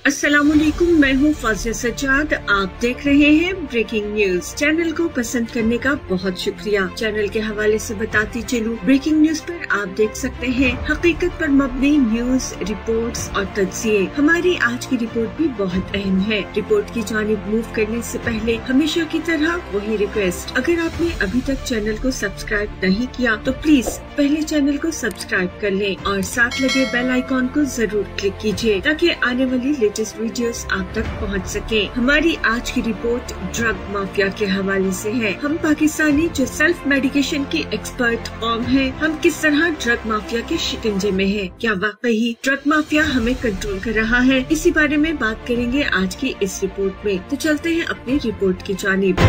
अस्सलामुअलैकुम, मैं हूँ फाजिया सज्जाद। आप देख रहे हैं ब्रेकिंग न्यूज। चैनल को पसंद करने का बहुत शुक्रिया। चैनल के हवाले से बताती चलूँ, ब्रेकिंग न्यूज पर आप देख सकते हैं हकीकत पर मबनी न्यूज, रिपोर्ट्स और तज्जिए। हमारी आज की रिपोर्ट भी बहुत अहम है। रिपोर्ट की जानिब मूव करने से पहले हमेशा की तरह वही रिक्वेस्ट, अगर आपने अभी तक चैनल को सब्सक्राइब नहीं किया तो प्लीज पहले चैनल को सब्सक्राइब कर लें और साथ लगे बेल आइकॉन को जरूर क्लिक कीजिए ताकि आने वाली लेटेस्ट वीडियोस आप तक पहुंच सके। हमारी आज की रिपोर्ट ड्रग माफिया के हवाले से है। हम पाकिस्तानी जो सेल्फ मेडिकेशन की एक्सपर्ट कौम है, हम किस तरह ड्रग माफिया के शिकंजे में है। क्या वाकई ड्रग माफिया हमें कंट्रोल कर रहा है? इसी बारे में बात करेंगे आज की इस रिपोर्ट में। तो चलते हैं अपनी रिपोर्ट की जानिब।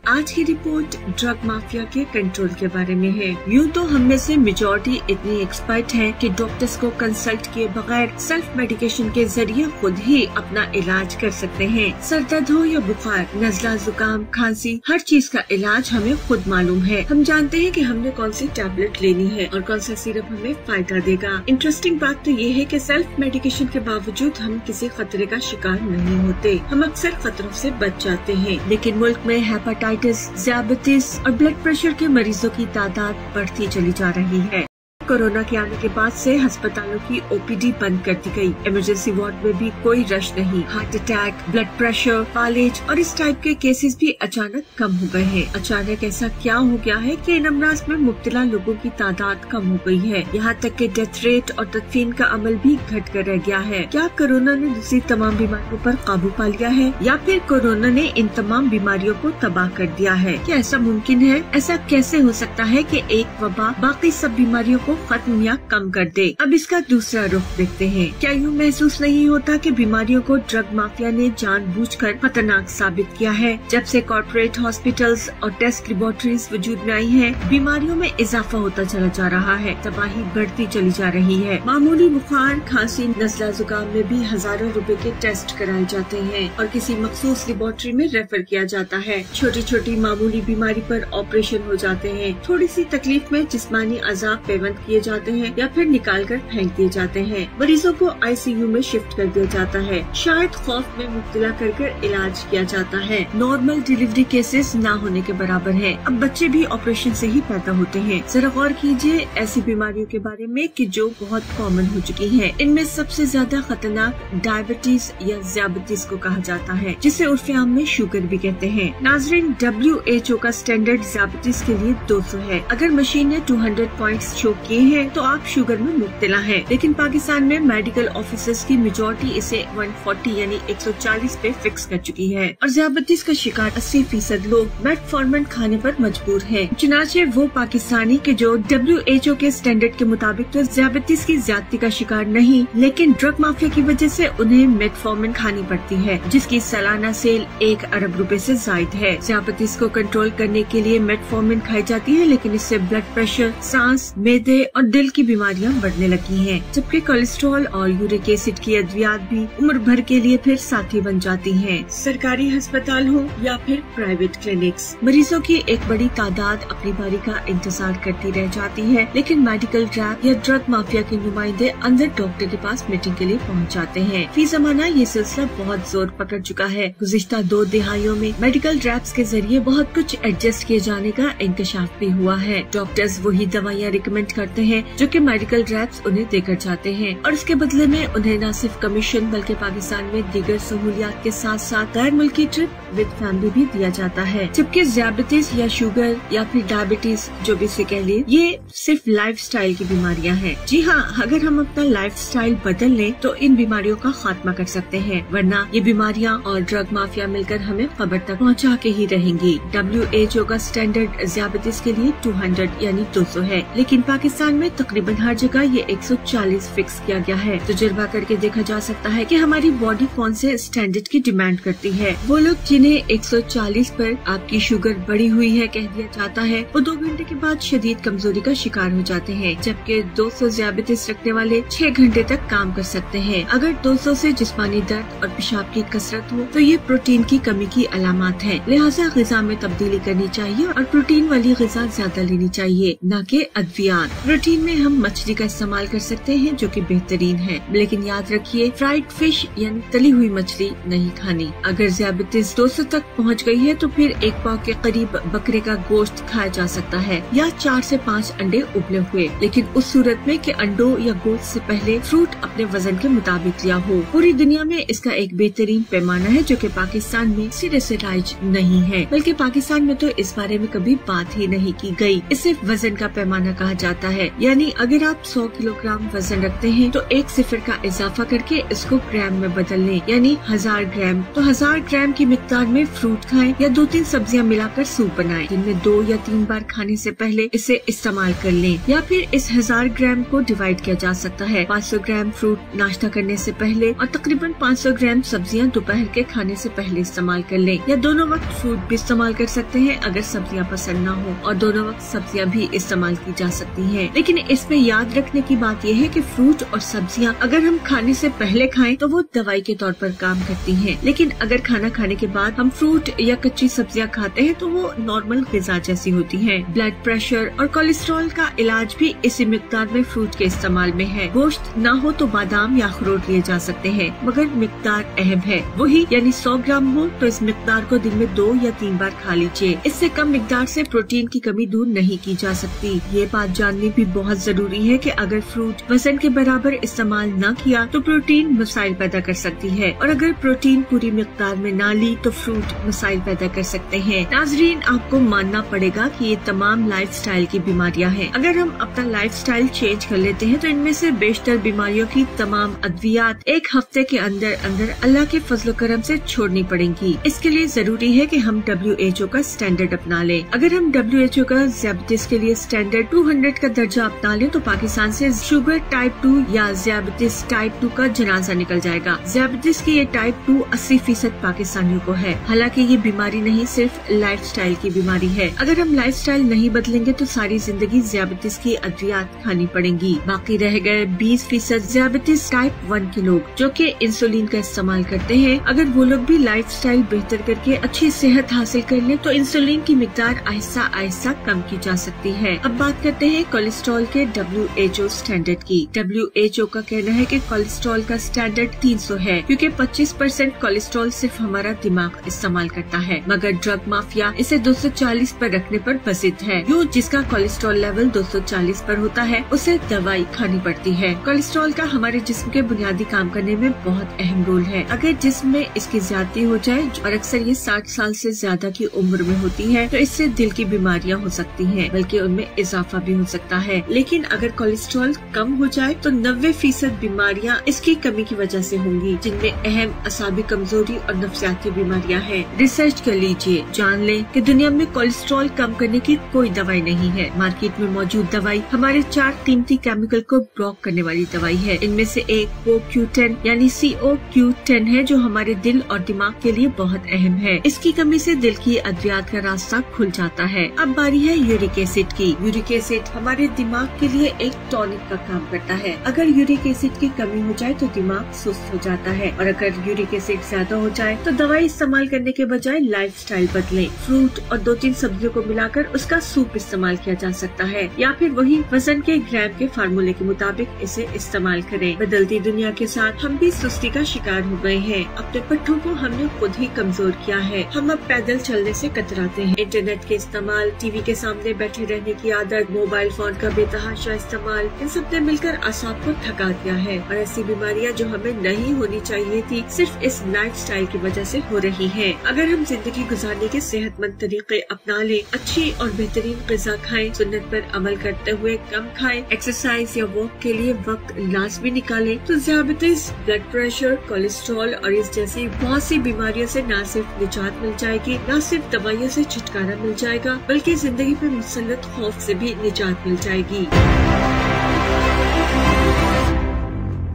आज की रिपोर्ट ड्रग माफिया के कंट्रोल के बारे में है। यूँ तो हम में से मेजॉरिटी इतनी एक्सपर्ट है कि डॉक्टर्स को कंसल्ट किए बगैर सेल्फ मेडिकेशन के जरिए खुद ही अपना इलाज कर सकते हैं। सर दर्द हो या बुखार, नजला, जुकाम, खांसी, हर चीज का इलाज हमें खुद मालूम है। हम जानते हैं कि हमने कौन सी टैबलेट लेनी है और कौन सा सिरप हमें फायदा देगा। इंटरेस्टिंग बात तो ये है कि सेल्फ मेडिकेशन के बावजूद हम किसी खतरे का शिकार नहीं होते। हम अक्सर खतरों से बच जाते हैं, लेकिन मुल्क में हेपेटाइटिस, डायबिटीज और ब्लड प्रेशर के मरीजों की तादाद बढ़ती चली जा रही है। कोरोना के आने के बाद से अस्पतालों की ओपीडी बंद कर दी गई। इमरजेंसी वार्ड में भी कोई रश नहीं। हार्ट अटैक, ब्लड प्रेशर, फालिज और इस टाइप के केसेस भी अचानक कम हो गए हैं। अचानक ऐसा क्या हो गया है कि इन अमराज में मुब्तला लोगों की तादाद कम हो गई है। यहाँ तक कि डेथ रेट और तदफीन का अमल भी घट कर रह गया है। क्या कोरोना ने दूसरी तमाम बीमारियों पर काबू पा लिया है या फिर कोरोना ने इन तमाम बीमारियों को तबाह कर दिया है? क्या ऐसा मुमकिन है? ऐसा कैसे हो सकता है कि एक वबा बाकी सब बीमारियों को खत्म या कम कर दे? अब इसका दूसरा रुख देखते हैं। क्या यूँ महसूस नहीं होता कि बीमारियों को ड्रग माफिया ने जानबूझकर खतरनाक साबित किया है? जब से कॉर्पोरेट हॉस्पिटल्स और टेस्ट लेबोरेटरीज वजूद में आई हैं, बीमारियों में इजाफा होता चला जा रहा है, तबाही बढ़ती चली जा रही है। मामूली बुखार, खांसी, नजला, जुकाम में भी हजारों रुपए के टेस्ट कराए जाते हैं और किसी मखसूस लेबोरेटरी में रेफर किया जाता है। छोटी छोटी मामूली बीमारी पर ऑपरेशन हो जाते हैं। थोड़ी सी तकलीफ में जिस्मानी अजाब पेवंद किए जाते हैं या फिर निकाल कर फेंक दिए जाते हैं। मरीजों को आईसीयू में शिफ्ट कर दिया जाता है। शायद खौफ में मुब्तला कर इलाज किया जाता है। नॉर्मल डिलीवरी केसेस ना होने के बराबर है। अब बच्चे भी ऑपरेशन से ही पैदा होते हैं। जरा गौर कीजिए ऐसी बीमारियों के बारे में कि जो बहुत कॉमन हो चुकी है। इनमें सबसे ज्यादा खतरनाक डायबिटीज या ज़ियाबतीस को कहा जाता है, जिसे उर्फ़े आम में शुगर भी कहते हैं। नाज़रीन, WHO का स्टैंडर्ड ज़ियाबतीस के लिए 200 है। अगर मशीन ने 200 पॉइंट्स शो किए हैं तो आप शुगर में मुब्तला हैं। लेकिन पाकिस्तान में मेडिकल ऑफिसर्स की मेजॉरिटी इसे 140 यानी 140 पे फिक्स कर चुकी है और ज़ियाबतीस का शिकार 80% लोग मेटफॉर्मिन खाने पर मजबूर हैं। चुनाचे वो पाकिस्तानी के जो WHO के स्टैंडर्ड के मुताबिक तो ज़ियाबतीस की ज्यादती का शिकार नहीं, लेकिन ड्रग माफिया की वजह से उन्हें मेटफॉर्मिन खानी पड़ती है, जिसकी सालाना सेल 1 अरब रुपए से जायद है। ज़ियाबतीस को कंट्रोल करने के लिए मेटफॉर्मिन खाई जाती है, लेकिन इससे ब्लड प्रेशर, सांस, मेदे और दिल की बीमारियां बढ़ने लगी हैं, जबकि कोलेस्ट्रॉल और यूरिक एसिड की अद्वियात भी उम्र भर के लिए फिर साथी बन जाती हैं। सरकारी अस्पताल हो या फिर प्राइवेट क्लिनिक्स, मरीजों की एक बड़ी तादाद अपनी बारी का इंतजार करती रह जाती है, लेकिन मेडिकल रैप या ड्रग माफिया के नुमाइंदे अंदर डॉक्टर के पास मीटिंग के लिए पहुंच जाते हैं। फी जमाना ये सिलसिला बहुत जोर पकड़ चुका है। गुज़िश्ता 2 दिहाइयों में मेडिकल रैप्स के जरिए बहुत कुछ एडजस्ट किए जाने का इंकशाफ भी हुआ है। डॉक्टर्स वही दवाइयाँ रिकमेंड करते हैं जो कि मेडिकल रैप्स उन्हें देकर जाते हैं और इसके बदले में उन्हें न सिर्फ कमीशन बल्कि पाकिस्तान में दीगर सहूलियात के साथ साथ गैर मुल्की ट्रिप विद फैमिली भी दिया जाता है। जबकि ज़ियाबतीस या शुगर या फिर डायबिटीज जो भी इसे कह ले, ये सिर्फ लाइफस्टाइल की बीमारियां हैं। जी हाँ, अगर हम अपना लाइफस्टाइल बदल लें तो इन बीमारियों का खात्मा कर सकते हैं, वरना ये बीमारियां और ड्रग माफिया मिलकर हमें कब्र तक पहुंचा के ही रहेंगी। WHO का स्टैंडर्ड ज़ियाबतीस के लिए 200 यानी 200 है, लेकिन पाकिस्तान में तकरीबन हर जगह ये 140 फिक्स किया गया है। तजुर्बा करके देखा जा सकता है कि हमारी बॉडी कौन से स्टैंडर्ड की डिमांड करती है। वो लोग जिन्हें 140 पर आपकी शुगर बढ़ी हुई है कह दिया जाता है, वो 2 घंटे के बाद शदीद कमजोरी का शिकार हो जाते हैं, जबकि 200 ज़ियाबतीस रखने वाले 6 घंटे तक काम कर सकते हैं। अगर 200 से जिस्मानी दर्द और पेशाब की कसरत हो तो ये प्रोटीन की कमी की अलामत है। लिहाजा ग़िज़ा में तब्दीली करनी चाहिए और प्रोटीन वाली ग़िज़ा ज्यादा लेनी चाहिए, न कि अद्वियात। प्रोटीन में हम मछली का इस्तेमाल कर सकते हैं जो कि बेहतरीन है, लेकिन याद रखिए फ्राइड फिश यानी तली हुई मछली नहीं खानी। अगर डायबिटीज 200 तक पहुंच गई है तो फिर 1 पाव के करीब बकरे का गोश्त खाया जा सकता है या 4 से 5 अंडे उबले हुए, लेकिन उस सूरत में कि अंडों या गोश्त से पहले फ्रूट अपने वजन के मुताबिक लिया हो। पूरी दुनिया में इसका एक बेहतरीन पैमाना है जो कि पाकिस्तान में सिरे से राइज नहीं है, बल्कि पाकिस्तान में तो इस बारे में कभी बात ही नहीं की गई। इसे वजन का पैमाना कहा जाता है, यानी अगर आप 100 किलोग्राम वजन रखते हैं तो 1 सिफर का इजाफा करके इसको ग्राम में बदल लें, यानी 1000 ग्राम। तो 1000 ग्राम की मिकदार में फ्रूट खाएं या 2-3 सब्जियां मिलाकर सूप बनाएं। दिन में 2 या 3 बार खाने से पहले इसे इस्तेमाल कर लें, या फिर इस 1000 ग्राम को डिवाइड किया जा सकता है। 500 ग्राम फ्रूट नाश्ता करने से पहले और तकरीबन 500 ग्राम सब्जियां दोपहर के खाने से पहले इस्तेमाल कर लें, या दोनों वक्त फ्रूट भी इस्तेमाल कर सकते हैं अगर सब्जियां पसंद न हो, और दोनों वक्त सब्जियां भी इस्तेमाल की जा सकती हैं। लेकिन इसमें याद रखने की बात यह है कि फ्रूट और सब्जियां अगर हम खाने से पहले खाएं तो वो दवाई के तौर पर काम करती हैं, लेकिन अगर खाना खाने के बाद हम फ्रूट या कच्ची सब्जियां खाते हैं तो वो नॉर्मल ग़िज़ा जैसी होती हैं। ब्लड प्रेशर और कोलेस्ट्रॉल का इलाज भी इसी मिकदार में फ्रूट के इस्तेमाल में है। गोश्त न हो तो बादाम या अखरोट लिए जा सकते हैं, मगर मिकदार अहम है। वही यानी 100 ग्राम हो तो इस मिकदार को दिन में 2 या 3 बार खा लीजिए। इससे कम मिकदार से प्रोटीन की कमी दूर नहीं की जा सकती। ये बात जाननी भी बहुत जरूरी है कि अगर फ्रूट वजन के बराबर इस्तेमाल न किया तो प्रोटीन मसाइल पैदा कर सकती है, और अगर प्रोटीन पूरी मिकदार में ना ली तो फ्रूट मसाइल पैदा कर सकते हैं। नाजरीन, आपको मानना पड़ेगा कि ये तमाम लाइफस्टाइल की बीमारियां हैं। अगर हम अपना लाइफस्टाइल चेंज कर लेते हैं तो इनमें से बेशतर बीमारियों की तमाम अद्वियात 1 हफ्ते के अंदर अंदर अल्लाह के फजल करम से छोड़नी पड़ेंगी। इसके लिए जरूरी है कि हम WHO का स्टैंडर्ड अपना लें। अगर हम WHO का डायबिटीज के लिए स्टैंडर्ड 200 का दर्जा अपना लें तो पाकिस्तान से शुगर टाइप 2 या डायबिटीज टाइप 2 का जनाजा निकल जाएगा। डायबिटीज की ये टाइप 2 80% पाकिस्तानियों को है। हालांकि ये बीमारी नहीं, सिर्फ लाइफस्टाइल की बीमारी है। अगर हम लाइफस्टाइल नहीं बदलेंगे तो सारी जिंदगी डायबिटीज की अद्वियात खानी पड़ेंगी। बाकी रह गए 20% डायबिटीज टाइप 1 के लोग जो कि इंसुलिन का इस्तेमाल करते हैं। अगर वो लोग भी लाइफस्टाइल बेहतर करके अच्छी सेहत हासिल कर लें तो इंसुलिन की मिकदार आहिस्ता आहिस्ता कम की जा सकती है। अब बात करते हैं कोलेस्ट्रॉल के WHO स्टैंडर्ड की। WHO का कहना है कि कोलेस्ट्रॉल का स्टैंडर्ड 300 है, क्योंकि 25% कोलेस्ट्रॉल सिर्फ हमारा दिमाग इस्तेमाल करता है, मगर ड्रग माफिया इसे 240 पर रखने पर बसित है। यूँ जिसका कोलेस्ट्रॉल लेवल 240 पर होता है उसे दवाई खानी पड़ती है। कोलेस्ट्रॉल का हमारे जिस्म के बुनियादी काम करने में बहुत अहम रोल है। अगर जिस्म में इसकी ज्यादती हो जाए, और अक्सर ये 60 साल से ज्यादा की उम्र में होती है, तो इससे दिल की बीमारियां हो सकती हैं, बल्कि उनमें इजाफा भी हो सकता है। लेकिन अगर कोलेस्ट्रॉल कम हो जाए तो 90% बीमारियां इसकी कमी की वजह से होंगी, जिनमें अहम असाबी कमजोरी और नफ्सियाती बीमारियां हैं। रिसर्च कर लीजिए, जान लें कि दुनिया में कोलेस्ट्रॉल कम करने की कोई दवाई नहीं है। मार्केट में मौजूद दवाई हमारे 4 कीमती केमिकल को ब्लॉक करने वाली दवाई है। इनमें से एक CoQ10 यानी CoQ10 है, जो हमारे दिल और दिमाग के लिए बहुत अहम है। इसकी कमी से दिल की अद्वियात का रास्ता खुल जाता है। अब बारी है यूरिक एसिड की। यूरिक एसिड हमारे दिमाग के लिए एक टॉनिक का काम करता है। अगर यूरिक एसिड की कमी हो जाए तो दिमाग सुस्त हो जाता है, और अगर यूरिक एसिड ज्यादा हो जाए तो दवाई इस्तेमाल करने के बजाय लाइफस्टाइल बदलें। फ्रूट और 2-3 सब्जियों को मिलाकर उसका सूप इस्तेमाल किया जा सकता है, या फिर वही वजन के ग्राम के फार्मूले के मुताबिक इसे इस्तेमाल करें। बदलती दुनिया के साथ हम भी सुस्ती का शिकार हो गए हैं। अपने पट्टों को हमने खुद ही कमजोर किया है। हम अब पैदल चलने से कतराते हैं। इंटरनेट के इस्तेमाल, टीवी के सामने बैठे रहने की आदत, मोबाइल फोन का बेतहाशा इस्तेमाल, इन सब ने मिलकर आसाब को थका दिया है, और ऐसी बीमारियां जो हमें नहीं होनी चाहिए थी सिर्फ इस लाइफस्टाइल की वजह से हो रही हैं। अगर हम जिंदगी गुजारने के सेहतमंद तरीके अपना लें, अच्छी और बेहतरीन ग़िज़ा खाएं, सुन्नत पर अमल करते हुए कम खाएं, एक्सरसाइज या वॉक के लिए वक्त लाजमी निकालें, तो डायबिटीज, ब्लड प्रेशर, कोलेस्ट्रॉल और इस जैसी बहुत सी बीमारियों से न सिर्फ निजात मिल जाएगी, न सिर्फ दवाइयों से छुटकारा मिल जाएगा, बल्कि जिंदगी पे मुसल्लत खौफ से भी निजात मिल जाएगी।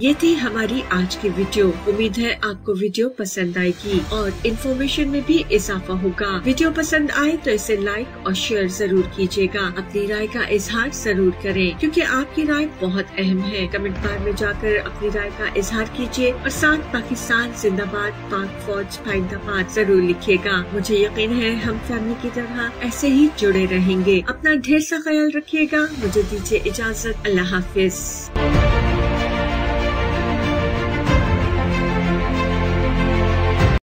ये थी हमारी आज की वीडियो। उम्मीद है आपको वीडियो पसंद आएगी और इन्फॉर्मेशन में भी इजाफा होगा। वीडियो पसंद आए तो इसे लाइक और शेयर जरूर कीजिएगा। अपनी राय का इजहार जरूर करें क्योंकि आपकी राय बहुत अहम है। कमेंट बार में जाकर अपनी राय का इजहार कीजिए और साथ पाकिस्तान जिंदाबाद, पाक फौज जिंदाबाद जरूर लिखिएगा। मुझे यकीन है हम फैमिली की तरह ऐसे ही जुड़े रहेंगे। अपना ढेर सा ख्याल रखिएगा। मुझे दीजिए इजाजत। अल्लाह हाफिज।